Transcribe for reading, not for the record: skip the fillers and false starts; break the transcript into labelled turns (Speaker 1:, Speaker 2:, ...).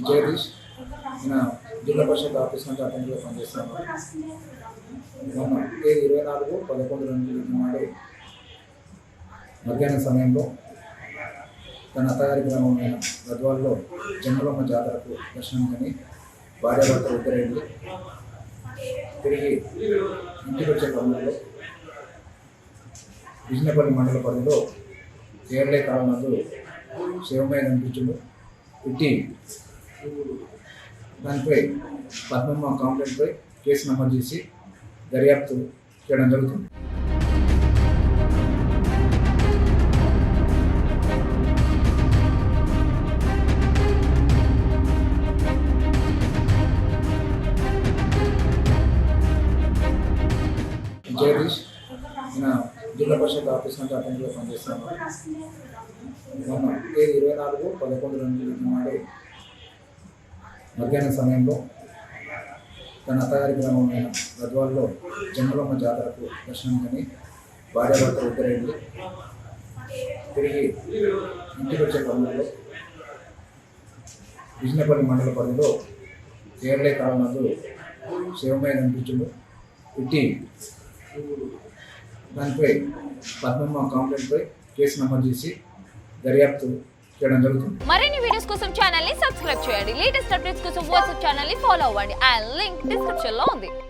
Speaker 1: జగదీష్ నేను జిల్లా పరిషత్ ఆఫీస్ నుంచి అటెండర్గా పనిచేస్తాను. మొన్న తేదీ 24/11/2020 నాడు మధ్యాహ్నం సమయంలో తన అత్తగారి గ్రామమైన గద్వాల్లో జంగలమ్మ జాతరకు దర్శనానికని భార్యాభర్తలు ఇద్దరైంది. తిరిగి ఇంటికి వచ్చే క్రమంలో విజయనపల్లి మండల పరిధిలో కేరళ కాలనందు శివమయ్య కనిపించిండు. ఇట్టి దానిపై పద్మమ్మ కాంప్లైంట్పై కేసు నమోదు చేసి దర్యాప్తు చేయడం జరుగుతుంది. జగదీష్ నేను జిల్లా పరిషత్ ఆఫీస్ నుంచి అటెండర్గా పనిచేస్తాను. మొన్న తేదీ 24/11/2020 నాడు మధ్యాహ్నం సమయంలో తన అత్తగారి గ్రామమైన గద్వాల్లో జంగలమ్మ జాతరకు దర్శనానికని భార్యాభర్తలు ఇద్దరైంది. తిరిగి ఇంటికి వచ్చే క్రమంలో విజయనపల్లి మండల పరిధిలో కేరళ కాలనందు శివమయ్య కనిపించిండు. ఇట్టి దానిపై పద్మమ్మ కాంప్లైంట్పై కేసు నమోదు చేసి దర్యాప్తు చేయడం జరుగుతుంది.
Speaker 2: మరిన్ని వీడియోస్ కోసం ఛానల్ ని సబ్స్క్రైబ్ చేయండి. లేటెస్ట్ అప్డేట్స్ కోసం వాట్సాప్ ఛానల్ ని ఫాలో అవ్వండి. ఆ లింక్ డిస్క్రిప్షన్ లో ఉంది.